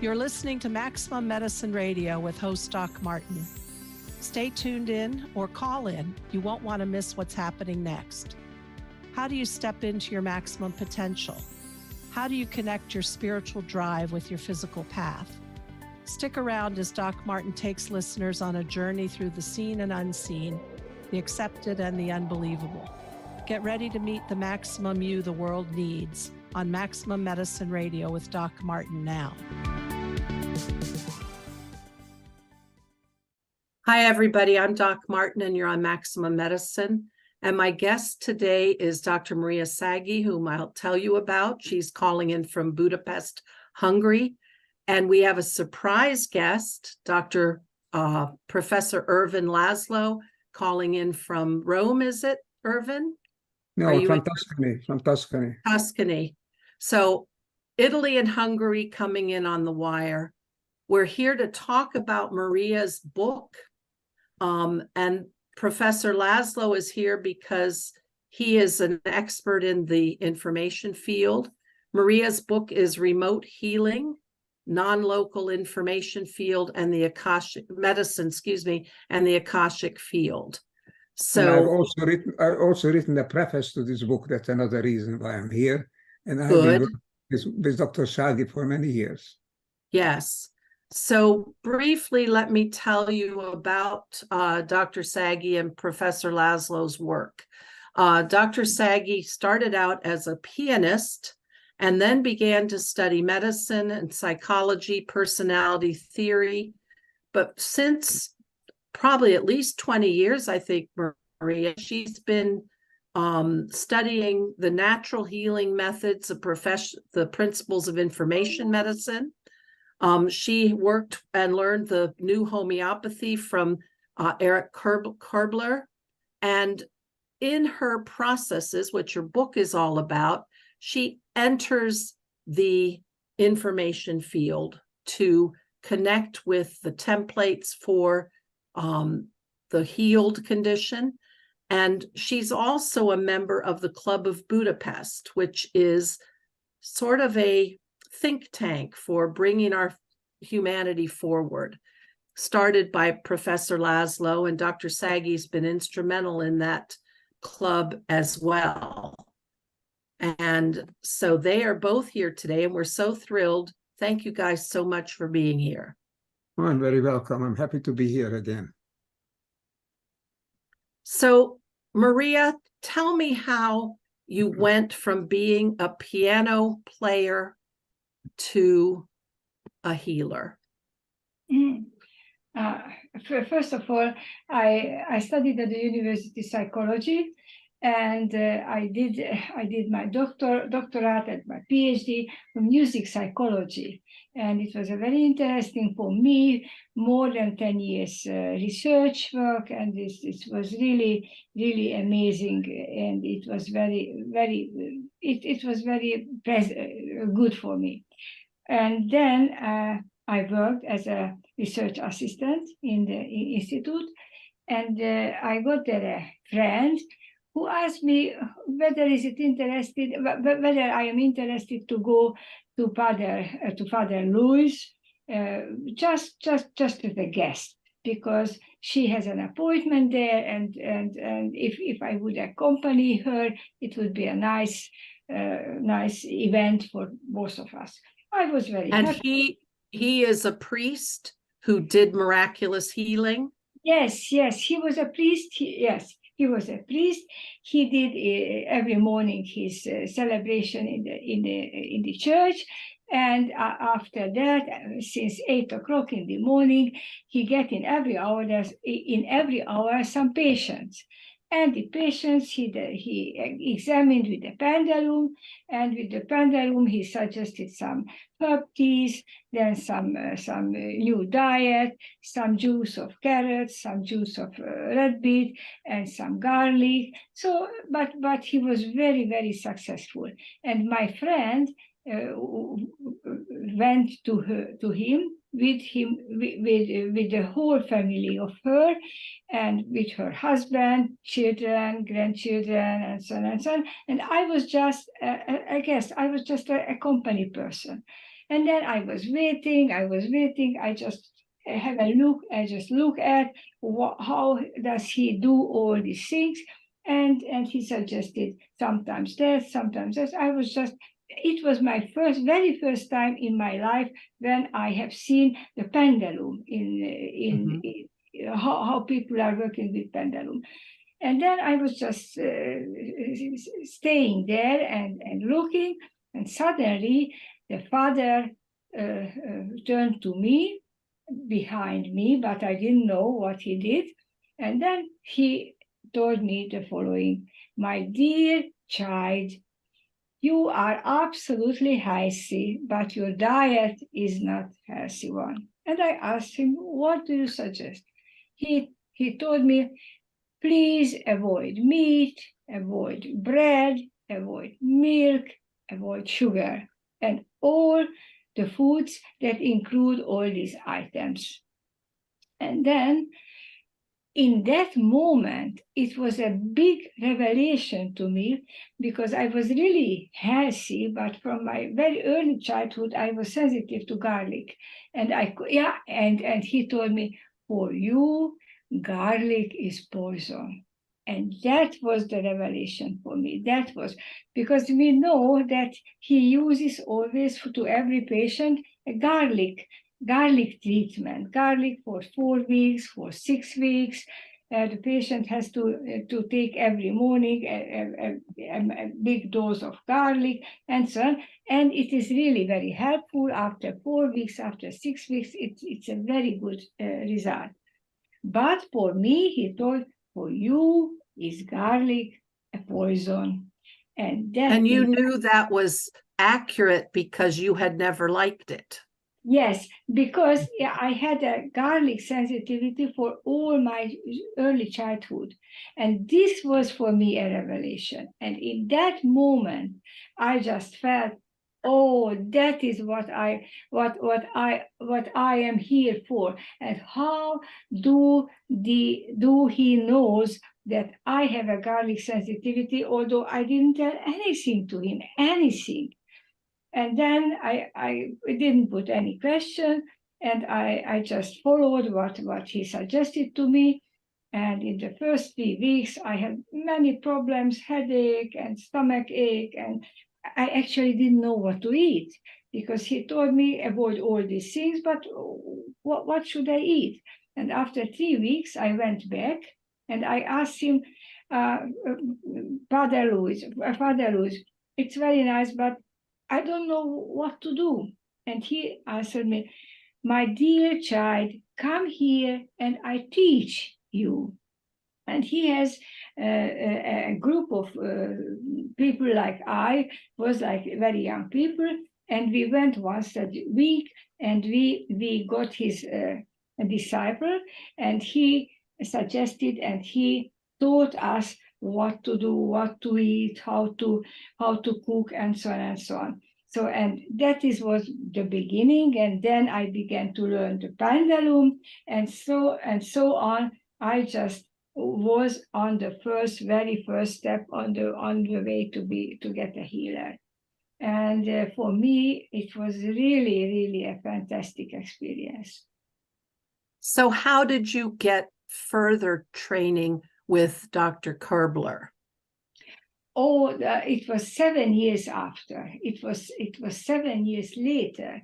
You're listening to Maximum Medicine Radio with host Doc Martin. Stay tuned in or call in. You won't want to miss what's happening next. How do you step into your maximum potential? How do you connect your spiritual drive with your physical path? Stick around as Doc Martin takes listeners on a journey through the seen and unseen, the accepted and the unbelievable. Get ready to meet the maximum you the world needs on Maximum Medicine Radio with Doc Martin now. Hi, everybody. I'm Doc Martin, and you're on Maximum Medicine. And my guest today is Dr. Maria Sagi, whom I'll tell you about. She's calling in from Budapest, Hungary. And we have a surprise guest, Dr. Professor Laszlo, calling in from Rome. Is it, Irvin? No, from Tuscany. From Tuscany. Tuscany. So Italy and Hungary coming in on the wire. We're here to talk about Maria's book. And Professor Laszlo is here because he is an expert in the information field. Maria's book is Remote Healing, Nonlocal Information Field, and the Akashic Medicine, and the Akashic Field. So and I've also written a preface to this book. That's another reason why I'm here. And I've been working with Dr. Sagi for many years. Yes. So briefly, let me tell you about Dr. Sagi and Professor Laszlo's work. Dr. Sagi started out as a pianist and then began to study medicine and psychology, personality theory. But since probably at least 20 years, I think, Maria, she's been studying the natural healing methods of the principles of information medicine. She worked and learned the new homeopathy from Eric Kerbler. And in her processes, which your book is all about, she enters the information field to connect with the templates for the healed condition. And she's also a member of the Club of Budapest, which is sort of a think tank for bringing our humanity forward, started by Professor Laszlo, and Dr. Sagi's been instrumental in that club as well. And so they are both here today, and we're so thrilled. Thank you guys so much for being here. Oh, I'm very welcome. I'm happy to be here again. So, Maria, tell me how you went from being a piano player to a healer. First of all, I studied at the university psychology, and I did my doctorate and my PhD in music psychology, and it was a very interesting for me, more than 10 years research work, and it was really amazing, and it was very good for me. And then I worked as a research assistant in the institute, and I got there a friend who asked me whether I am interested to go to Father Louis, just as a guest, because she has an appointment there, and if I would accompany her, it would be a nice event for both of us. I was very happy. And he is a priest who did miraculous healing? Yes, he was a priest. He was a priest. He did every morning his celebration in the church, and after that, since 8 o'clock in the morning, he get in every hour some patients. And the patients he examined with the pendulum, and with the pendulum he suggested some herb teas, then some new diet, some juice of carrots, some juice of red beet, and some garlic. So, but he was very successful. And my friend went to him with the whole family of her, and with her husband, children, grandchildren, and so on and so on. And I was just a guest. I was just a company person. And then I was waiting. I just have a look. I just look at how does he do all these things. And he suggested sometimes this, sometimes this. It was my very first time in my life when I have seen the pendulum in how people are working with pendulum. And then I was just staying there and looking, and suddenly the father turned to me, behind me, but I didn't know what he did. And then he told me the following: "My dear child, you are absolutely healthy, but your diet is not healthy one." And I asked him, "What do you suggest?" He told me, "Please avoid meat, avoid bread, avoid milk, avoid sugar, and all the foods that include all these items." And then in that moment, it was a big revelation to me, because I was really healthy, but from my very early childhood, I was sensitive to garlic. And and he told me, "For you, garlic is poison." And that was the revelation for me. That was because we know that he uses always to every patient a garlic treatment, garlic for 4 weeks, for 6 weeks. The patient has to take every morning a big dose of garlic and so on. And it is really very helpful. After 4 weeks, after 6 weeks, it's a very good result. But for me, he told, "For you is garlic a poison." And you knew that was accurate because you had never liked it. Yes, because I had a garlic sensitivity for all my early childhood. And this was for me a revelation. And in that moment, I just felt, oh, that is what I am here for. And how do he knows that I have a garlic sensitivity, although I didn't tell anything to him, anything. And then I didn't put any question, and I just followed what he suggested to me. And in the first 3 weeks, I had many problems, headache and stomach ache, and I actually didn't know what to eat, because he told me avoid all these things, but what should I eat? And after 3 weeks, I went back and I asked him, Father Louis, it's very nice, but I don't know what to do. And he answered me, "My dear child, come here and I teach you." And he has a group of people like I was, like very young people. And we went once a week, and we got his disciple, and he suggested and he taught us what to do, what to eat, how to cook, and so on and so on. So, and that was the beginning. And then I began to learn the pendulum, and so on. I just was on the very first step on the way to get a healer. And for me, it was really, really a fantastic experience. So how did you get further training with Dr. Kerbler? Oh, it was 7 years after. It was 7 years later,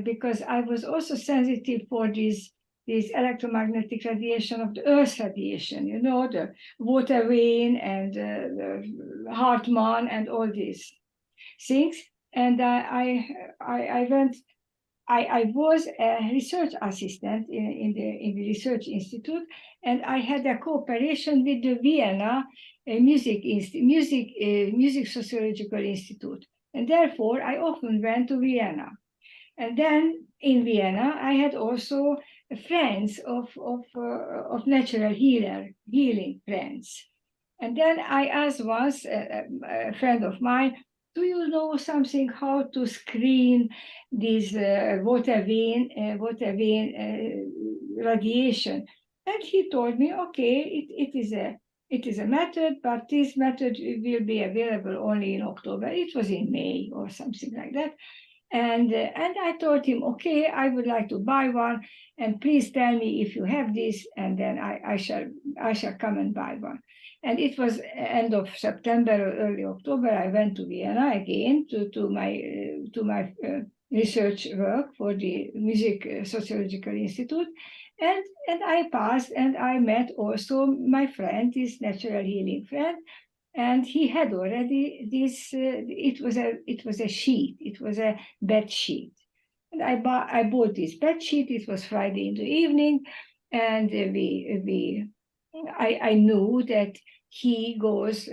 because I was also sensitive for this electromagnetic radiation of the Earth radiation, the water vane and the Hartmann and all these things. And I was a research assistant in the research institute, and I had a cooperation with the Vienna Music Sociological Institute, and therefore I often went to Vienna. And then in Vienna, I had also friends of natural healing friends. And then I asked once a friend of mine, "Do you know something how to screen this water vane radiation?" And he told me, "Okay, it is a method, but this method will be available only in October." It was in May or something like that. And I told him, okay, I would like to buy one, and please tell me if you have this, and then I shall come and buy one. And it was end of September or early October. I went to Vienna again to my research work for the Music Sociological Institute, and I passed, and I met also my friend, this natural healing friend. And he had already this. It was a sheet. It was a bed sheet, and I bought this bed sheet. It was Friday in the evening, and I knew that he goes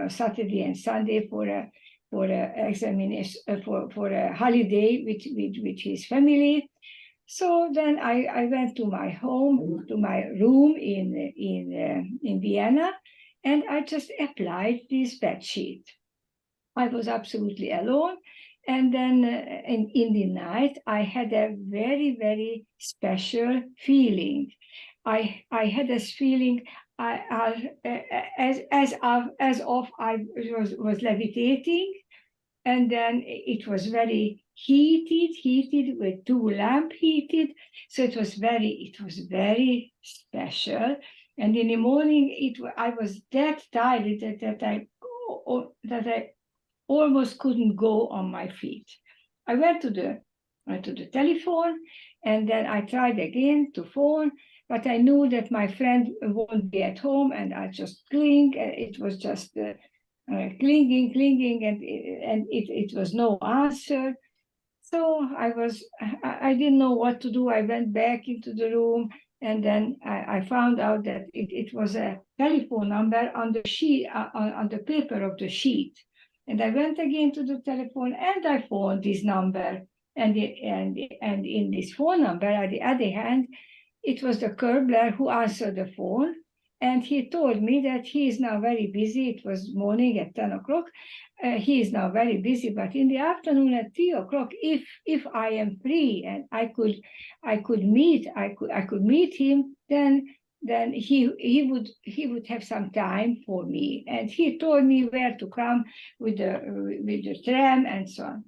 Saturday and Sunday for a examination for a holiday with his family. So then I went to my home, to my room in Vienna, and I just applied this bed sheet. I was absolutely alone. And then in the night, I had a very, very special feeling. I had this feeling as of I was levitating, and then it was very heated with 2 lamps heated. So it was very special. And in the morning, I was that tired that I almost couldn't go on my feet. I went to the telephone, and then I tried again to phone, but I knew that my friend won't be at home, and I just clinged. It was just clinging, and it was no answer. So I didn't know what to do. I went back into the room, and then I found out that it was a telephone number on the sheet, on the paper of the sheet. And I went again to the telephone, and I phoned this number. And in this phone number, on the other hand, it was the Kerbler who answered the phone. And he told me that he is now very busy. It was morning at 10 o'clock. He is now very busy, but in the afternoon at 3 o'clock, if I am free and I could meet him, then he would have some time for me. And he told me where to come with the tram and so on.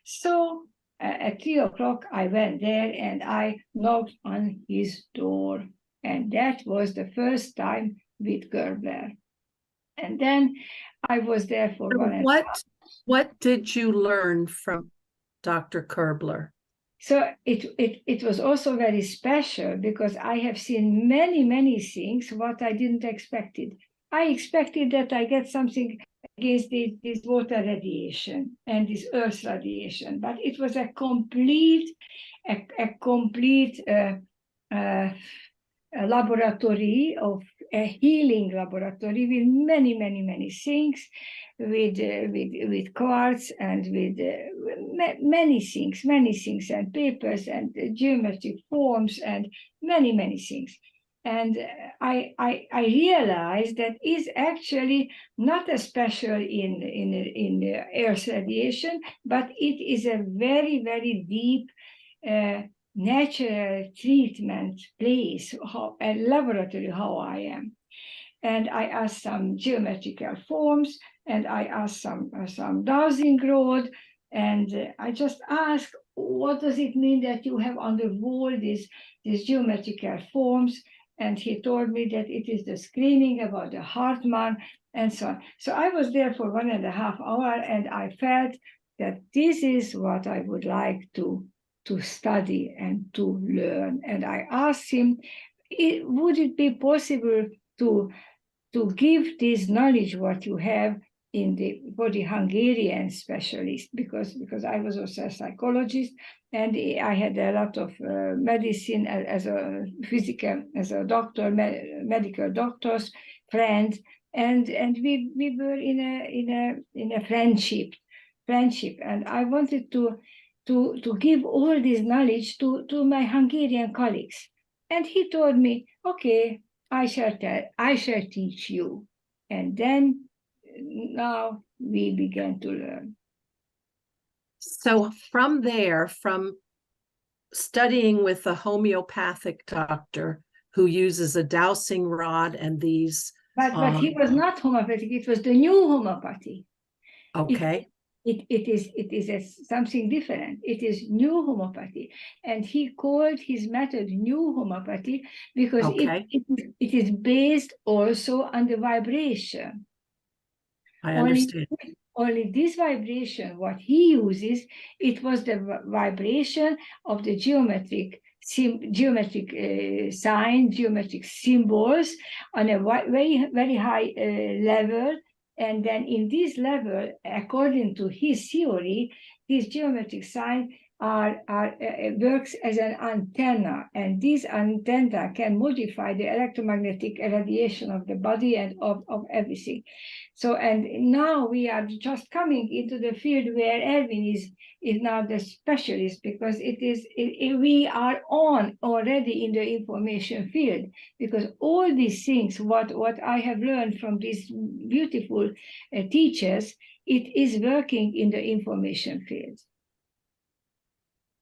So at 3 o'clock, I went there and I knocked on his door. And that was the first time with Kerbler. And then I was there for What did you learn from Dr. Kerbler? So it was also very special because I have seen many things what I didn't expect. I expected that I get something against this water radiation and this earth radiation, but it was a complete laboratory, of a healing laboratory with many things, with quartz and with many things and papers and geometric forms and many things. And I realized that is actually not a special in the earth radiation, but it is a very deep natural treatment place, a laboratory, how I am. And I asked some geometrical forms, and I asked some dowsing rod, and I just asked, what does it mean that you have on the wall these geometrical forms? And he told me that it is the screening about the Hartmann and so on. So I was there for 1.5 hours, and I felt that this is what I would like to study and to learn. And I asked him, would it be possible to give this knowledge what you have for the Hungarian specialist, because I was also a psychologist, and I had a lot of medicine as a doctor, medical doctor's friend, and we were in a friendship, and I wanted to give all this knowledge to my Hungarian colleagues. And he told me, okay, I shall teach you. And then now we began to learn. So from there, from studying with a homeopathic doctor who uses a dowsing rod and these... But he was not homeopathic. It was the new homeopathy. Okay. it is something different. It is new homeopathy, and he called his method new homeopathy because it is based also on the vibration. I understand. Only this vibration, what he uses, it was the vibration of the geometric signs, geometric symbols on a very high level. And then in this level, according to his theory, these geometric signs works as an antenna, and this antenna can modify the electromagnetic irradiation of the body and of everything. So, and now we are just coming into the field where Erwin is now the specialist, because we are on already in the information field, because all these things, what I have learned from these beautiful teachers, it is working in the information field.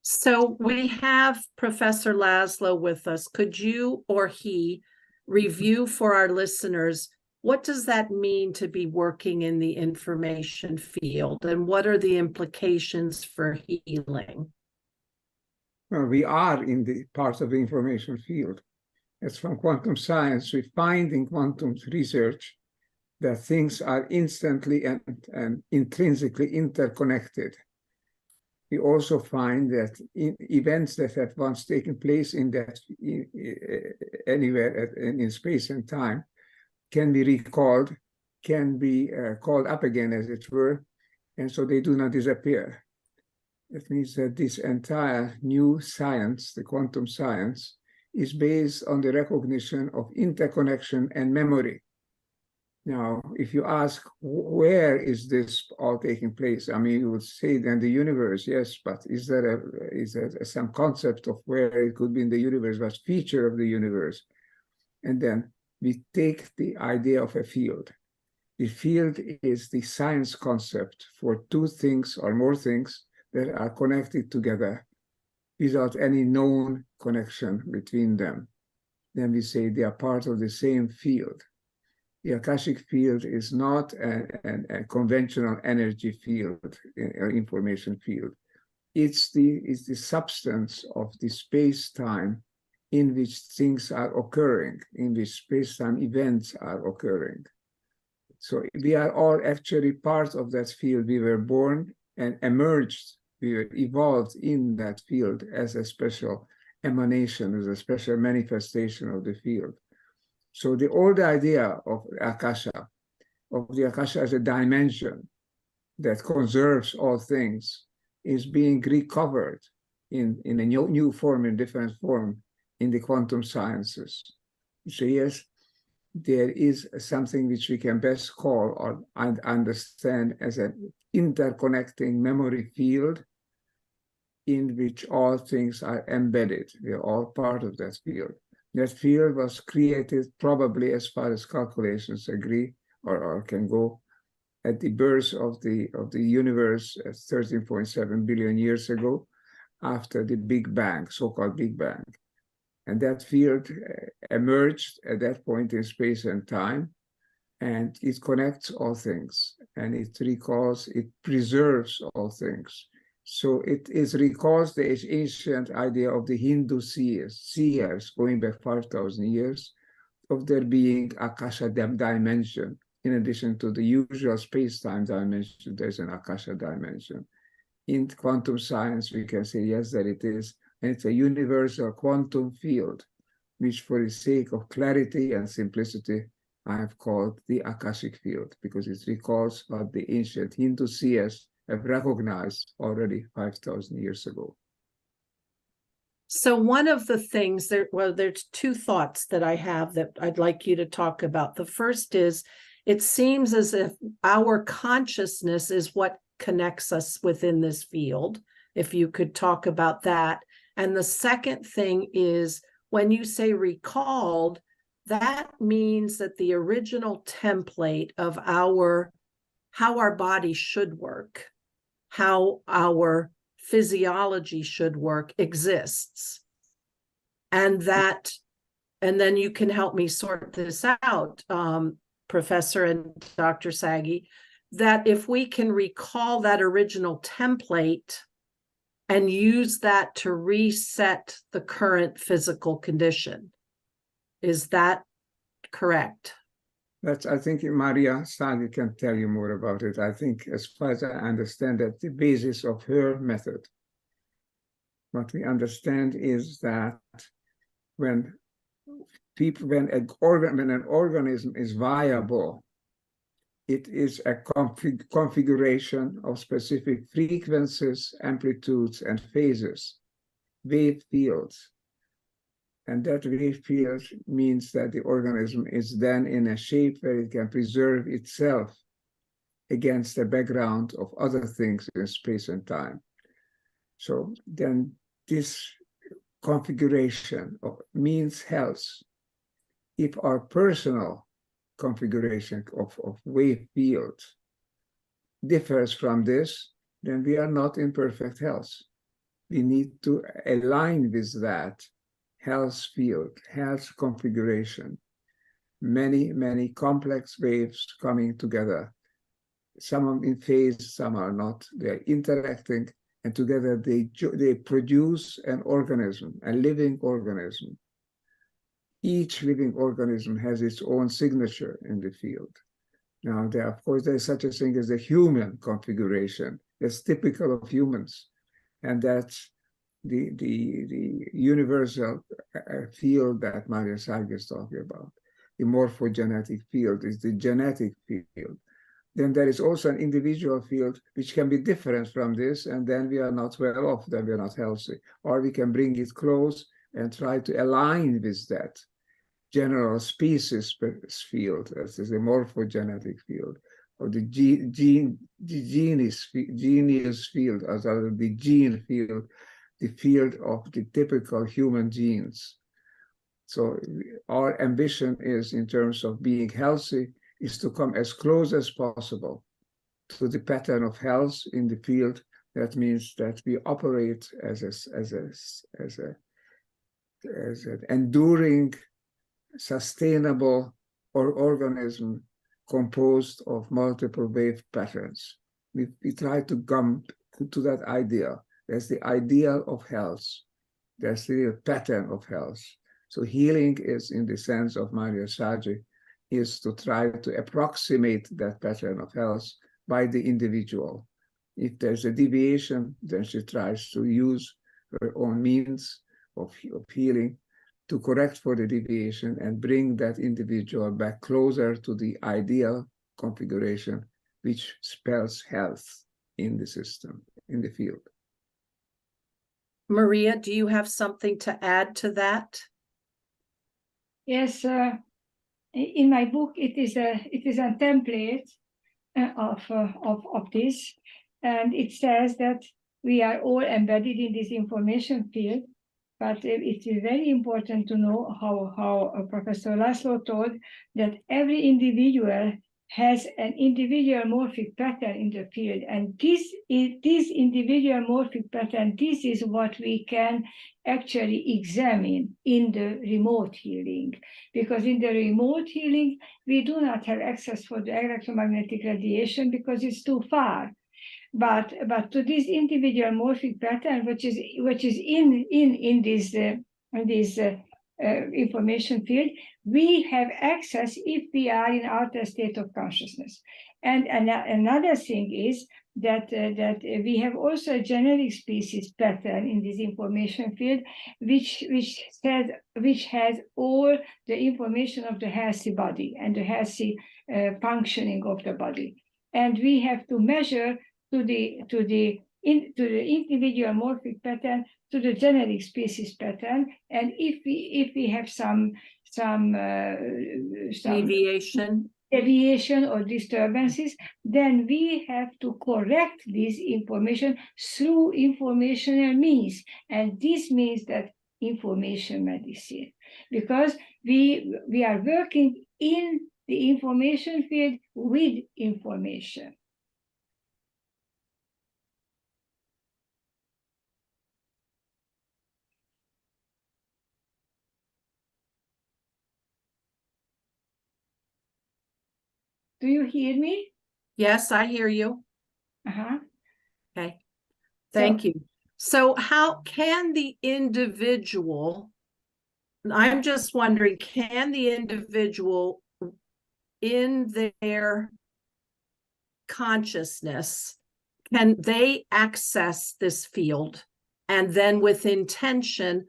So we have Professor Laszlo with us. Could you or he review for our listeners, what does that mean to be working in the information field, and what are the implications for healing? Well, we are in the part of the information field. It's from quantum science. We find in quantum research that things are instantly and intrinsically interconnected. We also find that events that have once taken place anywhere in space and time can be recalled, can be called up again, as it were, and so they do not disappear. That means that this entire new science, the quantum science, is based on the recognition of interconnection and memory. Now, if you ask, where is this all taking place? I mean, you would say then the universe, yes, but is there some concept of where it could be in the universe, what feature of the universe? And then we take the idea of a field. The field is the science concept for two things or more things that are connected together without any known connection between them. Then we say they are part of the same field. The Akashic field is not a conventional energy field, information field. It's the substance of the space-time in which things are occurring, in which space-time events are occurring. So we are all actually part of that field. We were born and emerged, we were evolved in that field as a special emanation, as a special manifestation of the field. So the old idea of the Akasha as a dimension that conserves all things, is being recovered in a new form, in different form, in the quantum sciences. So yes, there is something which we can best call or understand as an interconnecting memory field in which all things are embedded. We are all part of that field. That field was created probably, as far as calculations agree or can go, at the birth of the universe 13.7 billion years ago, after the Big Bang, so-called Big Bang. And that field emerged at that point in space and time, and it connects all things, and it recalls, it preserves all things. So it recalls the ancient idea of the Hindu seers going back 5,000 years, of there being Akasha dimension. In addition to the usual space-time dimension, there's an Akasha dimension. In quantum science, we can say, yes, that it is. And it's a universal quantum field, which for the sake of clarity and simplicity, I have called the Akashic field, because it recalls what the ancient Hindu seers have recognized already 5,000 years ago. So one of the things, there's two thoughts that I have that I'd like you to talk about. The first is, it seems as if our consciousness is what connects us within this field, if you could talk about that. And the second thing is, when you say recalled, that means that the original template of how our body should work, how our physiology should work, exists. And then you can help me sort this out, Professor and Dr. Sagi, that if we can recall that original template and use that to reset the current physical condition. Is that correct? I think Maria Sagi can tell you more about it. I think, as far as I understand, that the basis of her method, what we understand is that when an organism is viable, it is a configuration of specific frequencies, amplitudes, and phases, wave fields. And that wave field means that the organism is then in a shape where it can preserve itself against the background of other things in space and time. So then this configuration means health. If our personal configuration of wave fields differs from this, then we are not in perfect health. We need to align with that health field, health configuration. Many, many complex waves coming together. Some are in phase, some are not. They're interacting, and together they produce an organism, a living organism. Each living organism has its own signature in the field. Now, of course, there's such a thing as the human configuration. That's typical of humans, and that's the universal field that Maria Sagi is talking about. The morphogenetic field is the genetic field. Then there is also an individual field which can be different from this, and then we are not well off, then we are not healthy. Or we can bring it close and try to align with that general species field, as is the morphogenetic field, or the genius field, as the gene field, the field of the typical human genes. So our ambition is, in terms of being healthy, is to come as close as possible to the pattern of health in the field. That means that we operate as an enduring, sustainable organism composed of multiple wave patterns. We try to come to that idea. That's the ideal of health. That's the pattern of health. So healing is, in the sense of Maria Sagi, is to try to approximate that pattern of health by the individual. If there's a deviation, then she tries to use her own means of healing to correct for the deviation and bring that individual back closer to the ideal configuration, which spells health in the system, in the field. Maria, do you have something to add to that? Yes, in my book, it is a template of this, and it says that we are all embedded in this information field. But it is very important to know how Professor Laszlo told that every individual has an individual morphic pattern in the field, and this individual morphic pattern, this is what we can actually examine in the remote healing, because in the remote healing we do not have access for the electromagnetic radiation because it's too far. But to this individual morphic pattern, which is in this information field, we have access if we are in outer state of consciousness. And another thing is that we have also a generic species pattern in this information field, which has all the information of the healthy body and the healthy functioning of the body, and we have to measure to the individual morphic pattern, to the generic species pattern, and if we have some deviation or disturbances, then we have to correct this information through informational means, and this means that information medicine, because we are working in the information field with information. Do you hear me? Yes, I hear you. Uh-huh. Okay. So Thank you. So how can the individual, I'm just wondering, can the individual in their consciousness, can they access this field and then with intention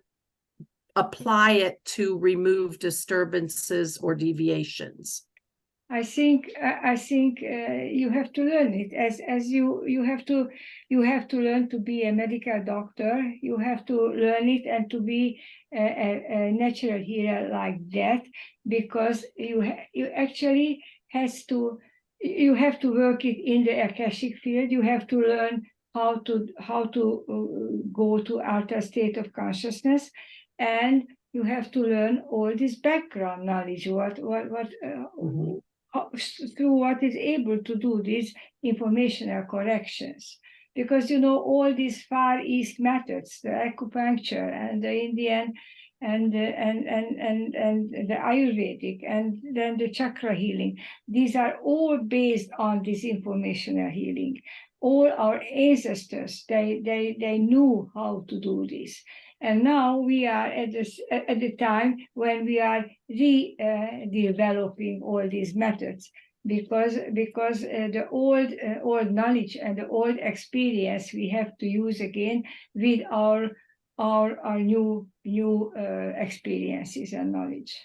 apply it to remove disturbances or deviations? I think you have to learn it as you have to learn to be a medical doctor. You have to learn it and to be a natural healer like that, because you actually you have to work it in the Akashic field. You have to learn how to go to altered state of consciousness, and you have to learn all this background knowledge. Through what is able to do these informational corrections, because all these Far East methods, the acupuncture and the Indian and the Ayurvedic and then the chakra healing, these are all based on this informational healing. All our ancestors, they knew how to do this. And now we are at the time when we are developing all these methods, because the old knowledge and the old experience we have to use again with our new experiences and knowledge.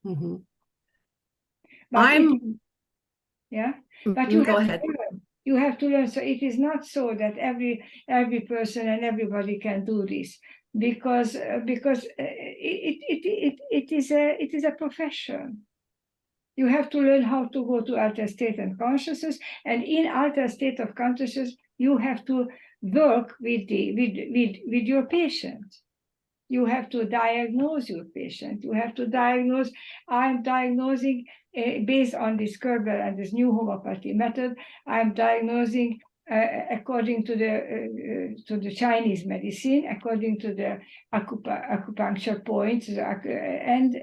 Mm-hmm. But but you go ahead. You have to learn. So it is not so that every person and everybody can do this, because it is a profession. You have to learn how to go to altered state of consciousness, and in altered state of consciousness, you have to work with your patient. You have to diagnose your patient. You have to diagnose. I'm diagnosing based on this Kerber and this new homeopathy method. I'm diagnosing according to the Chinese medicine, according to the acupuncture points, and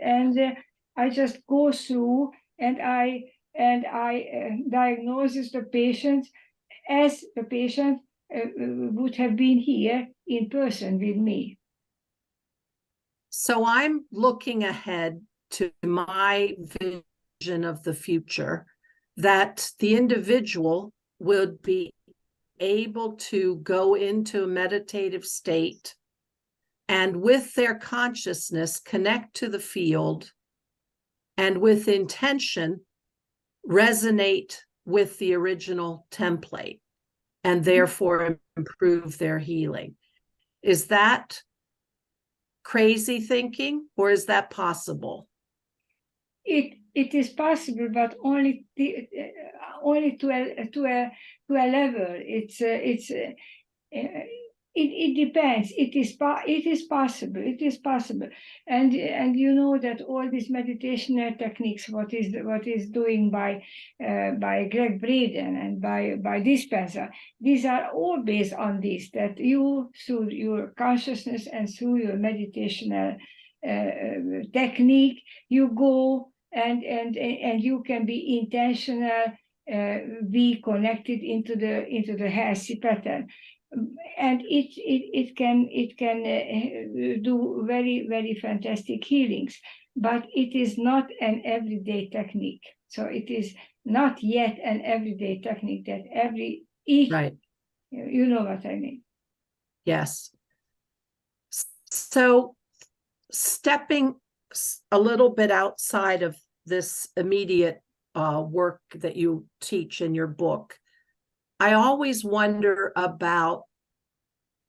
I just go through and I diagnose the patient as the patient would have been here in person with me. So I'm looking ahead to my vision of the future, that the individual would be able to go into a meditative state and with their consciousness connect to the field and with intention resonate with the original template and therefore improve their healing. Is that crazy thinking, or is that possible? It is possible, but only to a level. It depends. It is possible. It is possible, and you know that all these meditational techniques, what is doing by Greg Braden and by Dispenza, these are all based on this, that you through your consciousness and through your meditational technique, you go and you can be intentional, be connected into the healthy pattern. And it can do very, very fantastic healings, but it is not an everyday technique. So it is not yet an everyday technique that right. You know what I mean. Yes. So stepping a little bit outside of this immediate work that you teach in your book, I always wonder about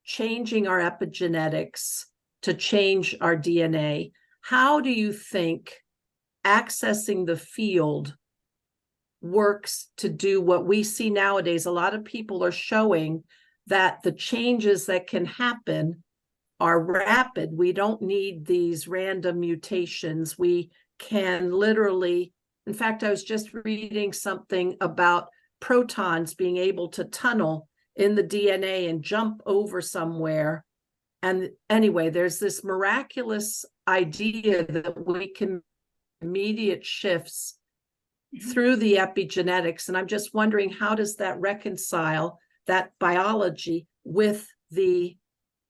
changing our epigenetics to change our DNA. How do you think accessing the field works to do what we see nowadays? A lot of people are showing that the changes that can happen are rapid. We don't need these random mutations. We can literally, in fact, I was just reading something about protons being able to tunnel in the DNA and jump over somewhere. And anyway, there's this miraculous idea that we can immediate shifts through the epigenetics. And I'm just wondering, how does that reconcile that biology with the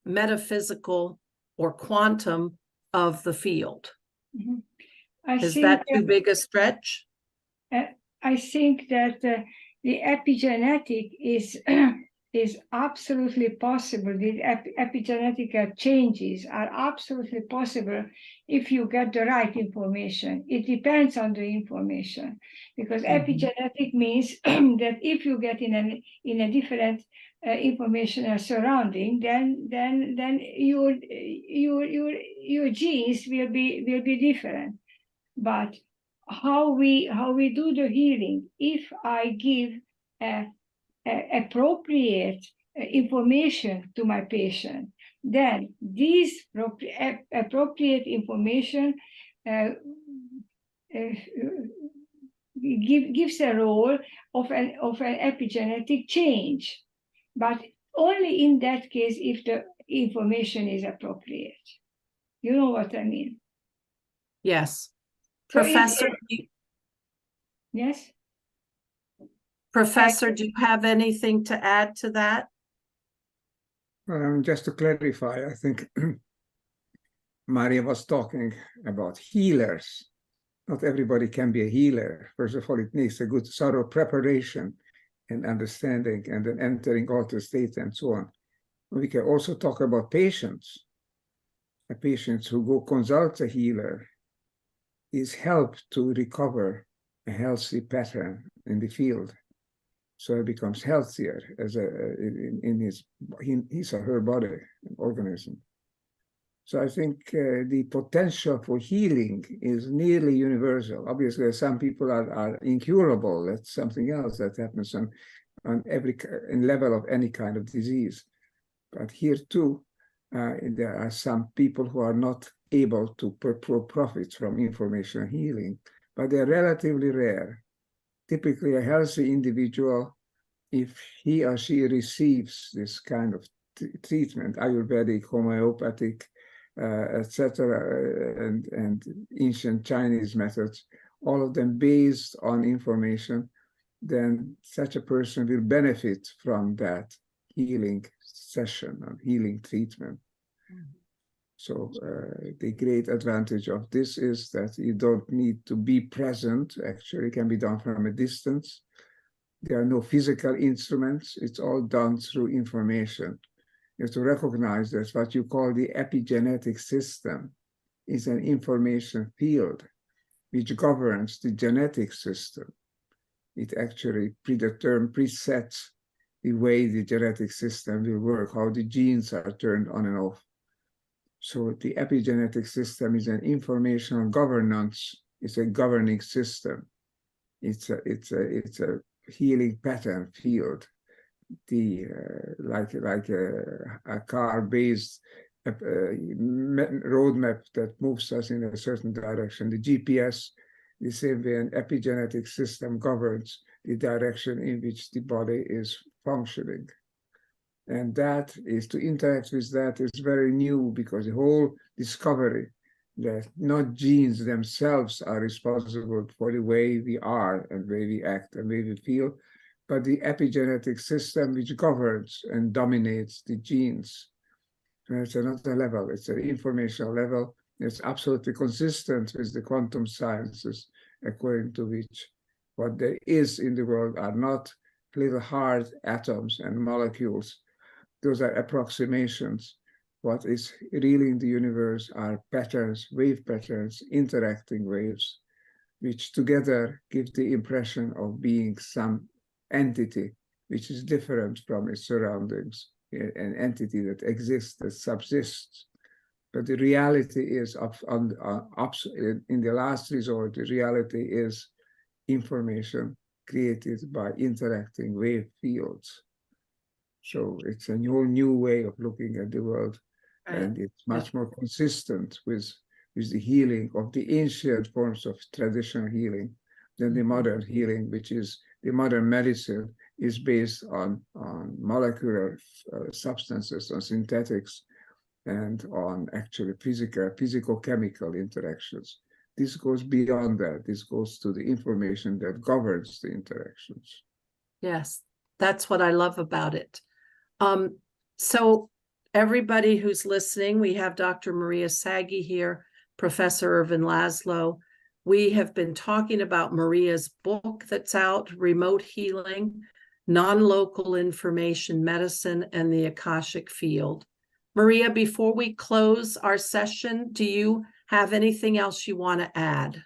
metaphysical or quantum of the field? Is that too big a stretch? I think that the epigenetic is absolutely possible. The epigenetic changes are absolutely possible if you get the right information. It depends on the information, because epigenetic means that if you get in a different informational surrounding, then your genes will be different. But how we do the healing, if I give appropriate information to my patient, then this appropriate information gives a role of an epigenetic change, but only in that case if the information is appropriate. You know what I mean? Yes. So Professor, yes? Professor, do you have anything to add to that? Just to clarify, I think Maria was talking about healers. Not everybody can be a healer. First of all, it needs a good thorough preparation and understanding, and then entering altered state and so on. We can also talk about patients. A patient who go consult a healer is helped to recover a healthy pattern in the field. So it becomes healthier as in his or her body and organism. So I think the potential for healing is nearly universal. Obviously, some people are incurable. That's something else that happens on every level of any kind of disease. But here too, there are some people who are not able to profit from information healing, but they're relatively rare. Typically, a healthy individual, if he or she receives this kind of treatment, Ayurvedic, homeopathic, etc., and ancient Chinese methods, all of them based on information, then such a person will benefit from that healing session or healing treatment. So the great advantage of this is that you don't need to be present. Actually, it can be done from a distance. There are no physical instruments. It's all done through information. You have to recognize that what you call the epigenetic system is an information field which governs the genetic system. It actually presets the way the genetic system will work, how the genes are turned on and off. So the epigenetic system is an informational governance. It's a governing system. It's a healing pattern field. The like a car-based roadmap that moves us in a certain direction. The GPS, the same way an epigenetic system governs the direction in which the body is functioning. And that is, to interact with that is very new, because the whole discovery that not genes themselves are responsible for the way we are and way we act and way we feel, but the epigenetic system which governs and dominates the genes. So it's another level. It's an informational level. It's absolutely consistent with the quantum sciences, according to which what there is in the world are not little hard atoms and molecules. Those are approximations. What is really in the universe are patterns, wave patterns, interacting waves, which together give the impression of being some entity which is different from its surroundings, an entity that exists, that subsists. But the reality is, in the last resort, the reality is information created by interacting wave fields. So it's a whole new way of looking at the world, and it's much more consistent with the healing of the ancient forms of traditional healing than the modern healing, which is the modern medicine is based on molecular substances, on synthetics, and on actually physical-chemical interactions. this goes beyond that. This goes to the information that governs the interactions. Yes, that's what I love about it. So everybody who's listening, we have Dr. Maria Sagi here, Professor Ervin Laszlo. We have been talking about Maria's book that's out, Remote Healing, Nonlocal Information Medicine, and the Akashic Field. Maria, before we close our session, do you have anything else you want to add?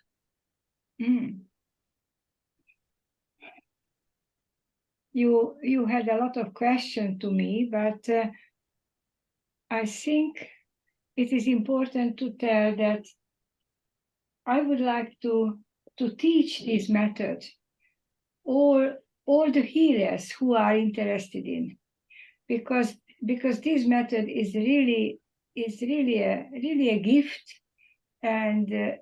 You had a lot of questions to me, but I think it is important to tell that I would like to teach this method all the healers who are interested in, because this method is really a gift, and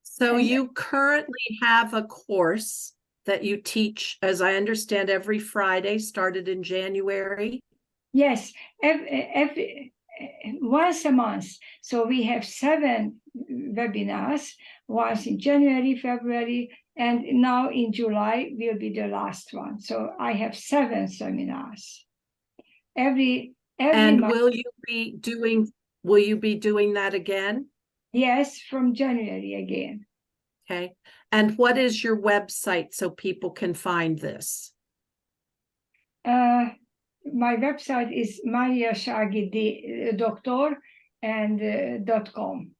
so you currently have a course that you teach, as I understand, every Friday, started in January? Yes, every once a month. So we have 7 webinars, once in January, February, and now in July will be the last one. So I have 7 seminars. Every and month. will you be doing that again? Yes, from January again. Okay. And what is your website so people can find this? My website is mariasagi.com and .com.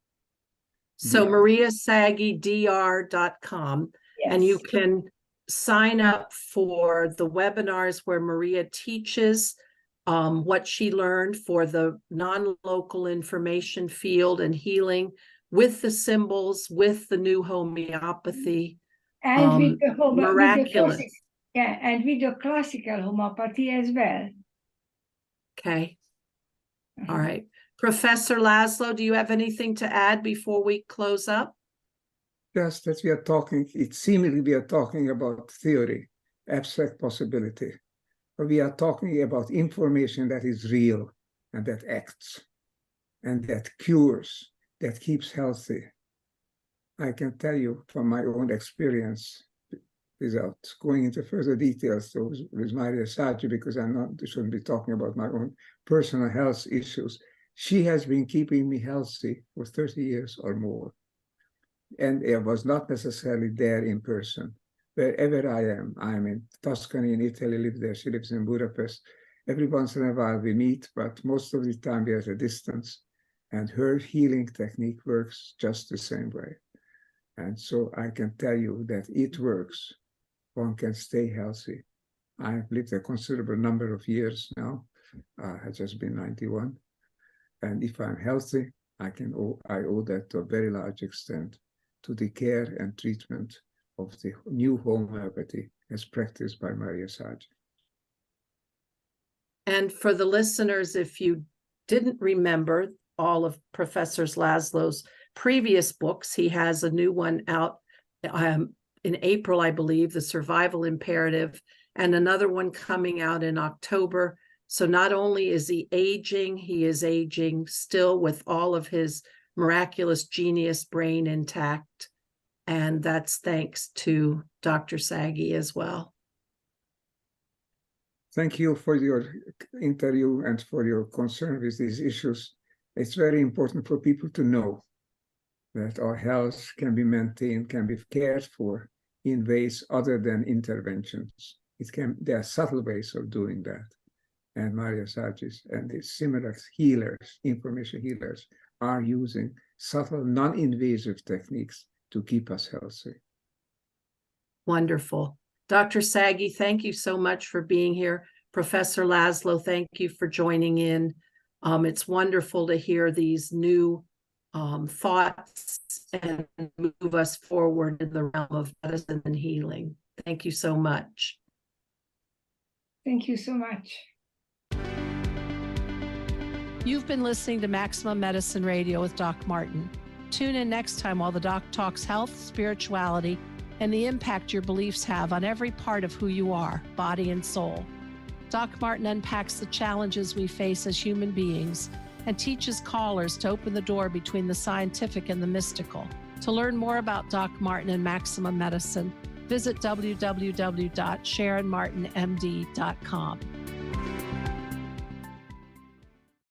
So mariasagidr.com. Yes. And you can sign up for the webinars where Maria teaches what she learned for the non-local information field and healing, with the symbols, with the new homeopathy. And with the miraculous. And with the classical homeopathy as well. Okay. All right. Professor Laszlo, do you have anything to add before we close up? Just that we are talking, seemingly we are talking about theory, abstract possibility. But we are talking about information that is real and that acts and that cures, that keeps healthy. I can tell you from my own experience, without going into further details with Maria Sagi, because shouldn't be talking about my own personal health issues. She has been keeping me healthy for 30 years or more. And I was not necessarily there in person. Wherever I am in Tuscany in Italy, live there, she lives in Budapest. Every once in a while we meet, but most of the time we are at a distance. And her healing technique works just the same way. And so I can tell you that it works. One can stay healthy. I've lived a considerable number of years now. I've just been 91. And if I'm healthy, I owe that to a very large extent to the care and treatment of the new homeopathy as practiced by Maria Sagi. And for the listeners, if you didn't remember all of Professor Laszlo's previous books, he has a new one out in April, I believe, The Survival Imperative, and another one coming out in October. So not only is he is aging still with all of his miraculous genius brain intact. And that's thanks to Dr. Sagi as well. Thank you for your interview and for your concern with these issues. It's very important for people to know that our health can be maintained, can be cared for in ways other than interventions. There are subtle ways of doing that. And Maria Sagi's and the similar healers, information healers, are using subtle, non-invasive techniques to keep us healthy. Wonderful. Dr. Sagi, thank you so much for being here. Professor Laszlo, thank you for joining in. It's wonderful to hear these new thoughts and move us forward in the realm of medicine and healing. Thank you so much. Thank you so much. You've been listening to Maximum Medicine Radio with Doc Martin. Tune in next time while the doc talks health, spirituality, and the impact your beliefs have on every part of who you are, body and soul. Doc Martin unpacks the challenges we face as human beings and teaches callers to open the door between the scientific and the mystical. To learn more about Doc Martin and Maximum Medicine, visit www.sharonmartinmd.com.